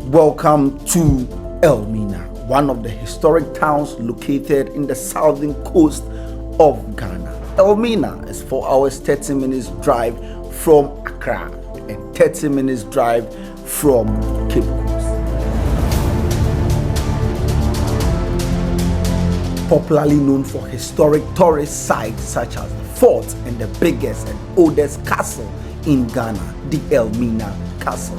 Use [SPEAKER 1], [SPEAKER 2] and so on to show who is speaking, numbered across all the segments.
[SPEAKER 1] Welcome to Elmina, one of the historic towns located in the southern coast of Ghana. Elmina is 4 hours 30 minutes drive from Accra and 30 minutes drive from Cape Coast. Popularly known for historic tourist sites such as the fort and the biggest and oldest castle in Ghana, the Elmina Castle.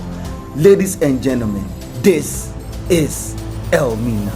[SPEAKER 1] Ladies and gentlemen, this is Elmina.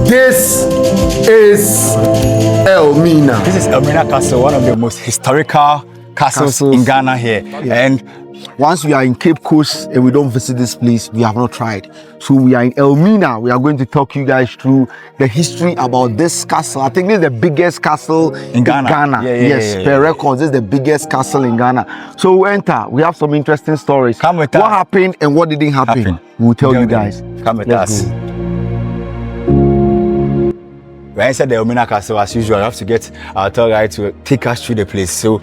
[SPEAKER 1] This is Elmina.
[SPEAKER 2] This is Elmina Castle, one of the most historical castles in Ghana here.
[SPEAKER 1] Yeah.
[SPEAKER 2] And
[SPEAKER 1] once we are in Cape Coast and we don't visit this place, we have not tried. So we are in Elmina. We are going to talk you guys through the history about this castle. I think this is the biggest castle in Ghana. Yes, per records, this is the biggest castle in Ghana. So we enter. We have some interesting stories.
[SPEAKER 2] Come with
[SPEAKER 1] what
[SPEAKER 2] us.
[SPEAKER 1] happened and what didn't happen. We'll tell you guys.
[SPEAKER 2] Come with
[SPEAKER 1] Let's
[SPEAKER 2] us.
[SPEAKER 1] go.
[SPEAKER 2] When I said the Elmina Castle, as usual, I have to get our tour guide to take us through the place. So,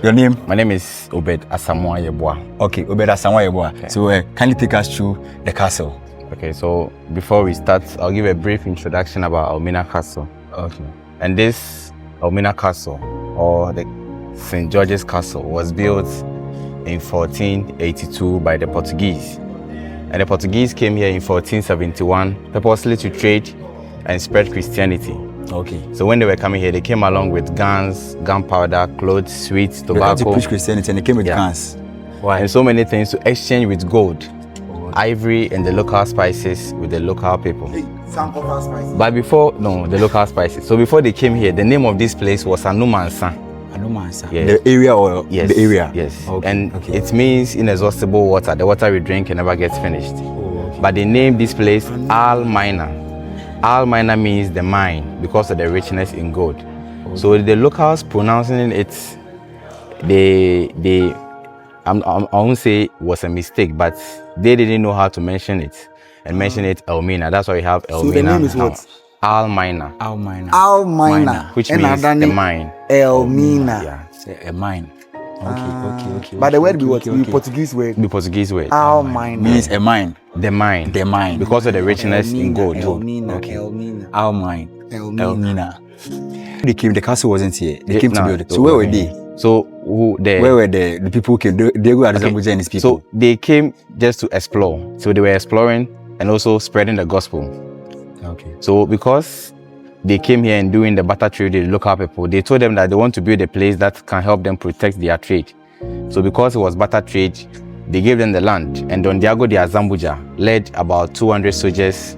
[SPEAKER 2] your name?
[SPEAKER 3] My name is Obed Asamoah Yeboah.
[SPEAKER 2] Okay, Obed Asamoah Yeboah.
[SPEAKER 3] Okay.
[SPEAKER 2] So, kindly take us through the castle.
[SPEAKER 3] Okay, so before we start, I'll give a brief introduction about Elmina Castle.
[SPEAKER 2] Okay.
[SPEAKER 3] And this Elmina Castle, or the St. George's Castle, was built in 1482 by the Portuguese. And the Portuguese came here in 1471 purposely to trade and spread Christianity.
[SPEAKER 2] Okay.
[SPEAKER 3] So when they were coming here, they came along with guns, gunpowder, clothes, sweets,
[SPEAKER 2] They came to
[SPEAKER 3] tobacco,
[SPEAKER 2] preach Christianity and they came with guns. Why?
[SPEAKER 3] and so many things to exchange with gold, ivory, and the local spices with the local people.
[SPEAKER 1] Some of us spices.
[SPEAKER 3] But the local spices. So before they came here, the name of this place was Anumansa.
[SPEAKER 2] Anumansa.
[SPEAKER 3] Yes.
[SPEAKER 2] The area or
[SPEAKER 3] Yes.
[SPEAKER 2] the area?
[SPEAKER 3] Yes.
[SPEAKER 2] Okay.
[SPEAKER 3] And
[SPEAKER 2] okay.
[SPEAKER 3] it means inexhaustible water. The water we drink and never gets finished.
[SPEAKER 2] Oh, okay.
[SPEAKER 3] But they named this place Elmina. Elmina means the mine because of the richness in gold.
[SPEAKER 2] Okay.
[SPEAKER 3] So the locals pronouncing it, I won't say it was a mistake, but they didn't know how to mention it and mention it Elmina. That's why we have Elmina.
[SPEAKER 1] So the name is
[SPEAKER 3] now.
[SPEAKER 1] what?
[SPEAKER 3] Elmina,
[SPEAKER 2] Elmina.
[SPEAKER 1] Elmina.
[SPEAKER 3] which means the mine.
[SPEAKER 1] Elmina.
[SPEAKER 3] Yeah,
[SPEAKER 2] A mine. Okay.
[SPEAKER 1] But the word be what?
[SPEAKER 2] Okay.
[SPEAKER 1] The Portuguese word.
[SPEAKER 3] the Portuguese word.
[SPEAKER 1] Elmina.
[SPEAKER 2] Means a mine.
[SPEAKER 3] The mine.
[SPEAKER 2] The mine.
[SPEAKER 3] Because of the richness in gold.
[SPEAKER 1] Elmina.
[SPEAKER 2] Okay.
[SPEAKER 1] Elmina.
[SPEAKER 2] Our mine.
[SPEAKER 1] Elmina.
[SPEAKER 2] Elmina. They came. The castle wasn't here. They came to
[SPEAKER 3] No,
[SPEAKER 2] build it. So where were they?
[SPEAKER 3] So
[SPEAKER 2] Where were the people who came? They go at Zambuja and his people.
[SPEAKER 3] So they came just to explore. So they were exploring and also spreading the gospel.
[SPEAKER 2] Okay.
[SPEAKER 3] So because they came here and doing the barter trade with the local people, they told them that they want to build a place that can help them protect their trade. So because it was barter trade, they gave them the land. And Don Diego de Azambuja led about 200 soldiers.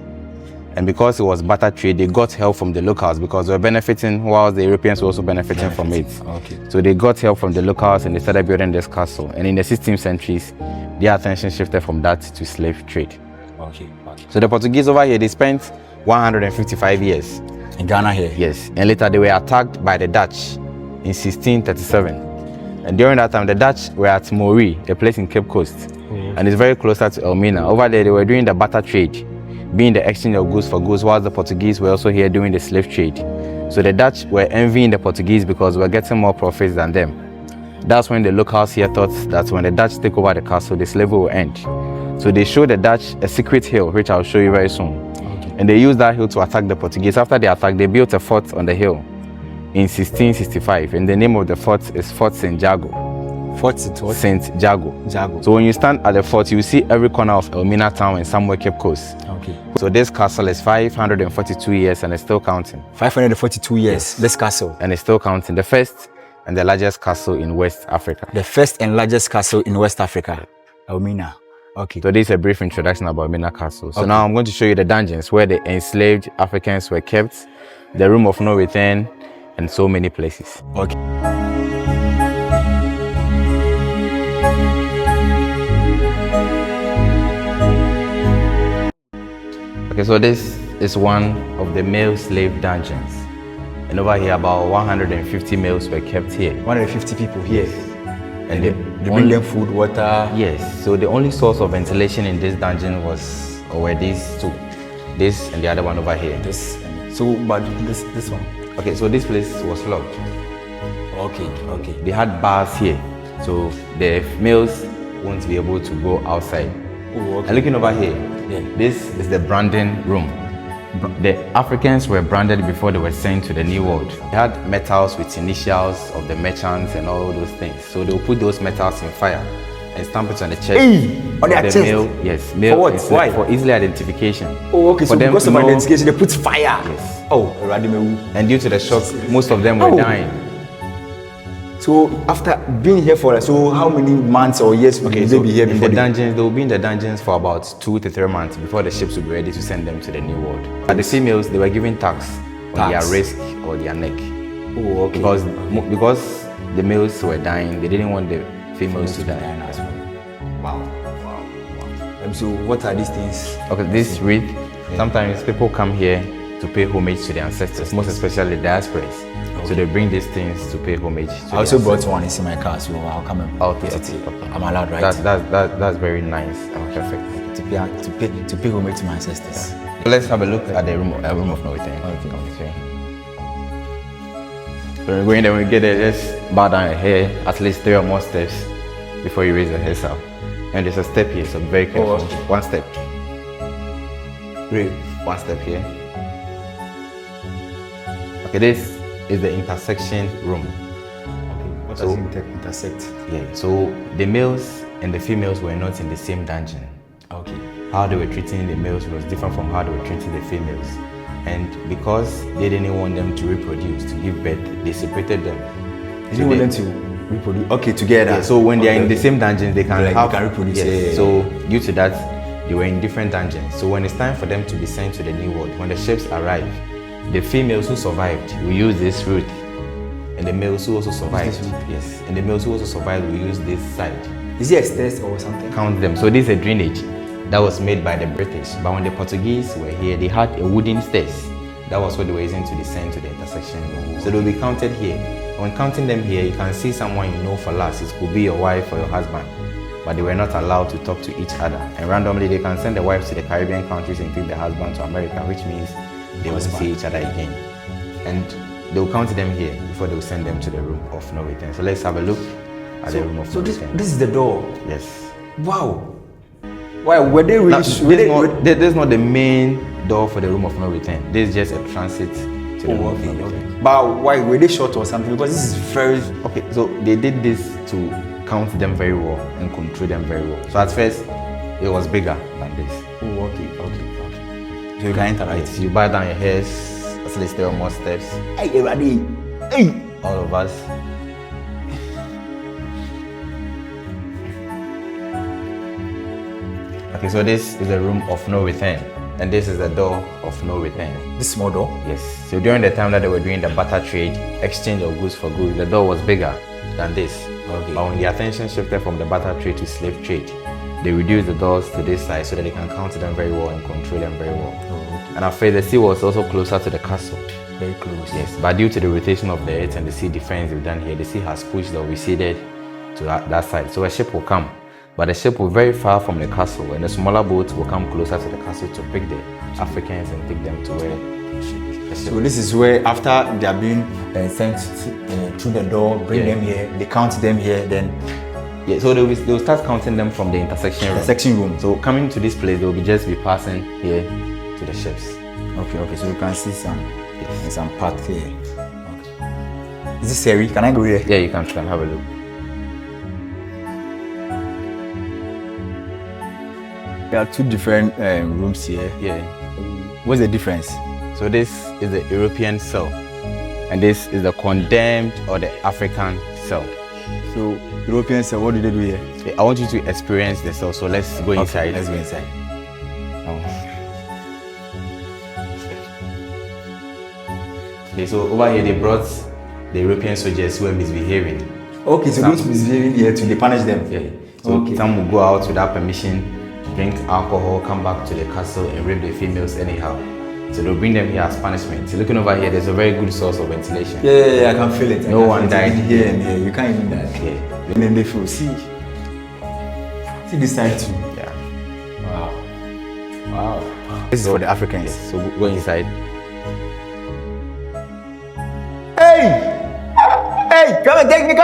[SPEAKER 3] And because it was barter trade, they got help from the locals because they were benefiting while the Europeans were also benefiting from it.
[SPEAKER 2] Okay.
[SPEAKER 3] So they got help from the locals and they started building this castle. And in the 16th centuries, their attention shifted from that to slave trade.
[SPEAKER 2] Okay.
[SPEAKER 3] So the Portuguese over here, they spent 155 years.
[SPEAKER 2] In Ghana here.
[SPEAKER 3] Yes. And later they were attacked by the Dutch in 1637. And during that time, the Dutch were at Mori, a place in Cape Coast. And it's very closer to Elmina. Over there, they were doing the barter trade, being the exchange of goods for goods, whilst the Portuguese were also here doing the slave trade. So the Dutch were envying the Portuguese because we were getting more profits than them. That's when the locals here thought that when the Dutch take over the castle, the slavery will end. So they showed the Dutch a secret hill, which I'll show you very soon.
[SPEAKER 2] Okay.
[SPEAKER 3] And they used that hill to attack the Portuguese. After the attack, they built a fort on the hill in 1665. And the name of the fort is Fort St. Jago.
[SPEAKER 2] Fort St.
[SPEAKER 3] St. Jago.
[SPEAKER 2] Jago.
[SPEAKER 3] So when you stand at the fort, you see every corner of Elmina town and somewhere Cape Coast.
[SPEAKER 2] Okay.
[SPEAKER 3] So this castle is 542 years and it's still counting.
[SPEAKER 2] 542 years. This castle.
[SPEAKER 3] And it's still counting. The first and the largest castle in West Africa.
[SPEAKER 2] The first and largest castle in West Africa. Elmina. Okay.
[SPEAKER 3] So this is a brief introduction about Elmina Castle. So
[SPEAKER 2] Okay.
[SPEAKER 3] now I'm going to show you the dungeons where the enslaved Africans were kept, the room of no return, and so many places.
[SPEAKER 2] Okay.
[SPEAKER 3] Okay, so this is one of the male slave dungeons. And over here, about 150 males were kept here.
[SPEAKER 2] 150 people here.
[SPEAKER 3] And
[SPEAKER 2] they bring them food, water.
[SPEAKER 3] Yes. So the only source of ventilation in this dungeon were these two. This and the other one over here.
[SPEAKER 2] But this one.
[SPEAKER 3] Okay, so this place was locked.
[SPEAKER 2] Okay.
[SPEAKER 3] They had bars here, so the males won't be able to go outside.
[SPEAKER 2] Oh, okay.
[SPEAKER 3] And looking over here, this is the branding room. The Africans were branded before they were sent to the New World. They had metals with initials of the merchants and all those things. So they'll put those metals in fire and stamp it on the chest.
[SPEAKER 2] On their chest?
[SPEAKER 3] Yes.
[SPEAKER 2] For what? Why?
[SPEAKER 3] For easily identification.
[SPEAKER 2] Oh, okay. So because of identification, they put fire.
[SPEAKER 3] Yes.
[SPEAKER 2] Oh,
[SPEAKER 3] and due to the shock, most of them were dying.
[SPEAKER 2] So after being here for so how many months or years will they be here?
[SPEAKER 3] In the dungeons, they will be in the dungeons for about 2 to 3 months before the ships will be ready to send them to the New World. But the females, they were given tax on their wrist or their neck.
[SPEAKER 2] Oh, okay.
[SPEAKER 3] Because the males were dying, they didn't want the females to die
[SPEAKER 2] as well. Wow. So what are these things?
[SPEAKER 3] Okay, this wreath. Sometimes people come here to pay homage to their ancestors, most especially diasporas. So they bring these things to pay homage to
[SPEAKER 2] I also brought one, it's in my car, so I'll come and
[SPEAKER 3] okay.
[SPEAKER 2] I'm allowed, right?
[SPEAKER 3] That's very nice and perfect.
[SPEAKER 2] To pay homage to my ancestors.
[SPEAKER 3] So let's have a look at the room of no return. Okay. So we're going there, when we get there, just bow down your head, at least 3 or more steps before you raise your head up. And there's a step here, so be very careful. One step. One step here. Okay, this is the intersection room.
[SPEAKER 2] Okay, what does intersect?
[SPEAKER 3] Yeah, so the males and the females were not in the same dungeon.
[SPEAKER 2] Okay.
[SPEAKER 3] How they were treating the males was different from how they were treating the females. And because they didn't want them to reproduce, to give birth, they separated them.
[SPEAKER 2] They didn't want them to reproduce? Okay, together.
[SPEAKER 3] Yeah, so when they are in the same dungeon, they can
[SPEAKER 2] reproduce.
[SPEAKER 3] Yes. So due to that, they were in different dungeons. So when it's time for them to be sent to the New World, when the ships arrive, the females who survived will use this route, and the males who also survived, yes, and the males who also survived will use this side.
[SPEAKER 2] Is it a stairs or something?
[SPEAKER 3] Count them. So this is a drainage that was made by the British, but when the Portuguese were here, they had a wooden stairs. That was what they were using to descend to the intersection. So they'll be counted here. When counting them here, you can see someone you know for last. It could be your wife or your husband, but they were not allowed to talk to each other. And randomly, they can send the wives to the Caribbean countries and take the husband to America, which means they won't see each other again. And they'll count them here before they'll send them to the room of no return. So let's have a look at the room of no return.
[SPEAKER 2] So this is the door?
[SPEAKER 3] Yes.
[SPEAKER 2] Wow. Why were they really?
[SPEAKER 3] This is not the main door for the room of no return. This is just a transit to the room of no return.
[SPEAKER 2] But why were they short or something? Because this is very
[SPEAKER 3] okay. So they did this to count them very well and control them very well. So at first, it was bigger than this.
[SPEAKER 2] Oh, okay. So you can enter, right?
[SPEAKER 3] Yes, you bow down your heads, at least 3 or more steps.
[SPEAKER 2] Hey, everybody. Hey.
[SPEAKER 3] All of us. Okay, so this is the room of no return, and this is the door of no return.
[SPEAKER 2] This small door?
[SPEAKER 3] Yes. So during the time that they were doing the barter trade, exchange of goods for goods, the door was bigger than this.
[SPEAKER 2] Okay.
[SPEAKER 3] But when the attention shifted from the barter trade to slave trade, they reduced the doors to this side so that they can count them very well and control them very well.
[SPEAKER 2] Oh, okay.
[SPEAKER 3] And afraid the sea was also closer to the castle.
[SPEAKER 2] Very close.
[SPEAKER 3] Yes, but due to the rotation of the earth and the sea defense they've done here, the sea has pushed or receded to that side. So a ship will come, but the ship will be very far from the castle, and the smaller boats will come closer to the castle to pick the Africans and take them to where the ship.
[SPEAKER 2] So this is where after they are being sent through the door, bring them here, they count them here, then
[SPEAKER 3] yeah, so they'll start counting them from the intersection room.
[SPEAKER 2] Intersection room.
[SPEAKER 3] So coming to this place, they'll just be passing here to the ships.
[SPEAKER 2] Okay. So you can see some path here. Okay. Is this Seri? Can I go here?
[SPEAKER 3] Yeah, you can have a look.
[SPEAKER 2] There are 2 different rooms here.
[SPEAKER 3] Yeah.
[SPEAKER 2] What's the difference?
[SPEAKER 3] So this is the European cell, and this is the condemned or the African cell.
[SPEAKER 2] So European cell, what do they do here?
[SPEAKER 3] I want you to experience the cell, so let's go inside.
[SPEAKER 2] Let's go inside.
[SPEAKER 3] Okay, so over here they brought the European soldiers who were misbehaving.
[SPEAKER 2] Okay, so those misbehaving here, they punish them?
[SPEAKER 3] Yeah. So some will go out without permission, drink alcohol, come back to the castle and rape the females anyhow. So they'll bring them here as punishment. So looking over here, there's a very good source of ventilation.
[SPEAKER 2] Yeah, I can feel it.
[SPEAKER 3] No one died
[SPEAKER 2] here and here. You can't even die here. And then they feel, see this side too.
[SPEAKER 3] Yeah.
[SPEAKER 2] Wow. This is for the Africans.
[SPEAKER 3] Yes. So go inside.
[SPEAKER 2] Hey, come and take me,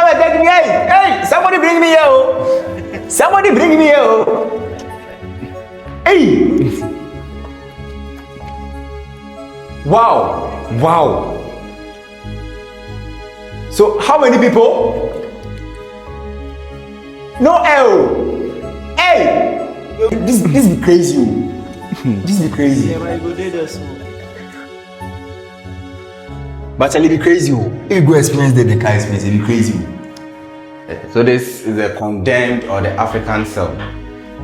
[SPEAKER 2] Hey, somebody bring me here. Oh. Somebody bring me here. Oh. Hey. Wow. So how many people? No L. Hey. This be crazy. This be crazy. But Charlie be crazy. If you go experience the car experience, it be crazy.
[SPEAKER 3] So this is the condemned or the African cell.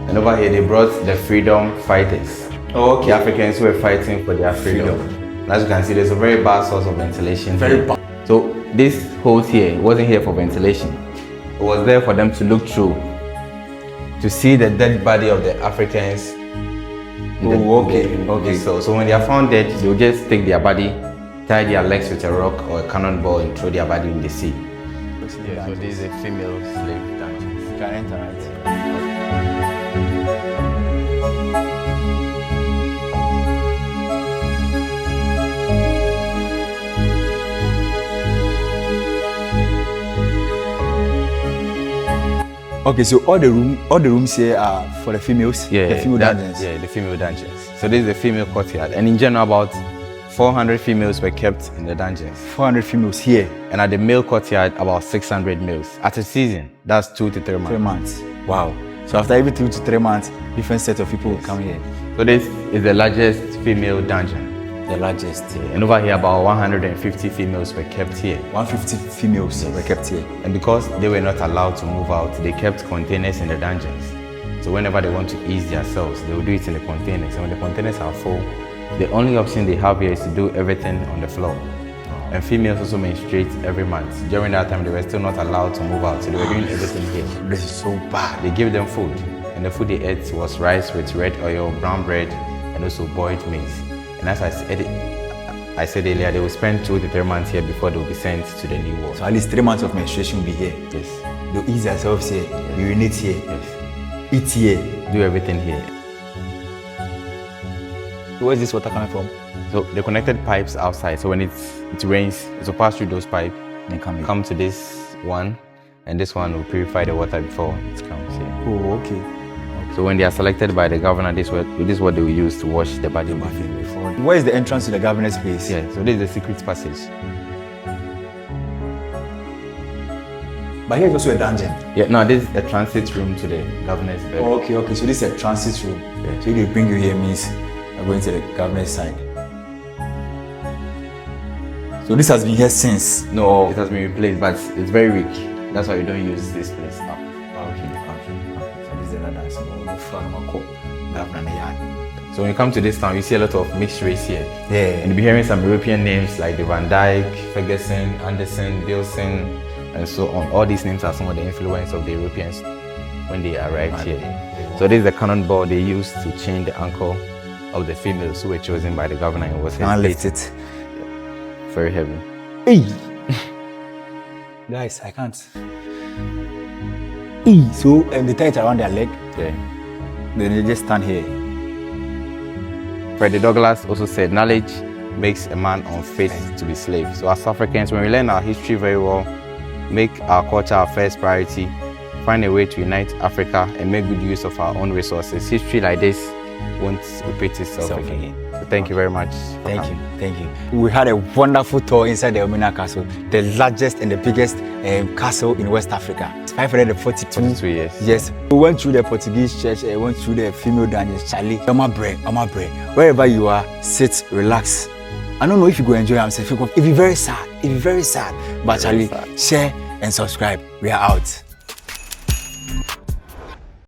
[SPEAKER 3] And over here they brought the freedom fighters.
[SPEAKER 2] Oh, okay.
[SPEAKER 3] The Africans who were fighting for their freedom. As you can see, there's a very bad source of ventilation.
[SPEAKER 2] Very bad.
[SPEAKER 3] So this hose here wasn't here for ventilation. It was there for them to look through, to see the dead body of the Africans.
[SPEAKER 2] Okay.
[SPEAKER 3] So when they are found dead, they'll just take their body, tie their legs with a rock or a cannonball and throw their body in the sea. Yeah, so this is a female slave dungeon.
[SPEAKER 2] Can enter right. Okay, so all the rooms here are for the females.
[SPEAKER 3] Yeah,
[SPEAKER 2] the female dungeons.
[SPEAKER 3] Yeah, the female dungeons. So this is the female courtyard, and in general, about 400 females were kept in the dungeons.
[SPEAKER 2] 400 females here,
[SPEAKER 3] and at the male courtyard, about 600 males. At a season, that's 2 to 3 months.
[SPEAKER 2] 3 months. Wow. So after every 2 to 3 months, different set of people will come here.
[SPEAKER 3] So this is the largest female dungeon.
[SPEAKER 2] The largest.
[SPEAKER 3] Yeah. And over here, about 150 females were kept here.
[SPEAKER 2] 150 females were kept here.
[SPEAKER 3] And because they were not allowed to move out, they kept containers in the dungeons. So whenever they want to ease themselves, they will do it in the containers. And when the containers are full, the only option they have here is to do everything on the floor. And females also menstruate every month. During that time, they were still not allowed to move out, so they were doing everything here.
[SPEAKER 2] This is so bad.
[SPEAKER 3] They gave them food, and the food they ate was rice with red oil, brown bread, and also boiled maize. And as I said earlier, they will spend 2 to 3 months here before they will be sent to the new world.
[SPEAKER 2] So at least 3 months of menstruation will be here.
[SPEAKER 3] Yes.
[SPEAKER 2] They'll ease themselves here, urinate here, eat here,
[SPEAKER 3] do everything here.
[SPEAKER 2] So where is this water coming from?
[SPEAKER 3] So they connected pipes outside. So when it rains, it will pass through those pipes,
[SPEAKER 2] then
[SPEAKER 3] come to this one, and this one will purify the water before it comes here.
[SPEAKER 2] Oh, okay.
[SPEAKER 3] So when they are selected by the governor, this is what they will use to wash the body before.
[SPEAKER 2] Where is the entrance to the governor's place?
[SPEAKER 3] Yeah, so this is the secret passage.
[SPEAKER 2] But here is also a dungeon.
[SPEAKER 3] Yeah, no, this is a transit room to the governor's bed.
[SPEAKER 2] Oh, okay. So this is a transit room. Yeah. So if they bring you here means you're going to the governor's side. So this has been here since?
[SPEAKER 3] No, it has been replaced, but it's very weak. That's why we don't use this place now.
[SPEAKER 2] Okay. So this is another small governor yard.
[SPEAKER 3] So when you come to this town, you see a lot of mixed race here.
[SPEAKER 2] Yeah.
[SPEAKER 3] And you'll be hearing some European names like the Van Dyke, Ferguson, Anderson, Bilson, and so on. All these names are some of the influence of the Europeans when they arrived here. So this is the cannonball they used to chain the ankle of the females who were chosen by the governor and was
[SPEAKER 2] now lift it.
[SPEAKER 3] Very heavy.
[SPEAKER 2] Hey! Guys, I can't. Hey! So they tie it around their leg.
[SPEAKER 3] Yeah.
[SPEAKER 2] Then they just stand here.
[SPEAKER 3] Freddie Douglass also said, knowledge makes a man unfit to be slave. So as Africans, when we learn our history very well, make our culture our first priority, find a way to unite Africa and make good use of our own resources, history like this won't repeat itself again. So thank you very much.
[SPEAKER 2] Thank you. We had a wonderful tour inside the Elmina Castle, the largest and the biggest castle in West Africa. It's 542
[SPEAKER 3] years.
[SPEAKER 2] Yes. We went through the Portuguese church, went through the female dungeons, Charlie. Omabre. Wherever you are, sit, relax. I don't know if you go enjoy yourself. If you're very sad, but Charlie, share and subscribe. We are out.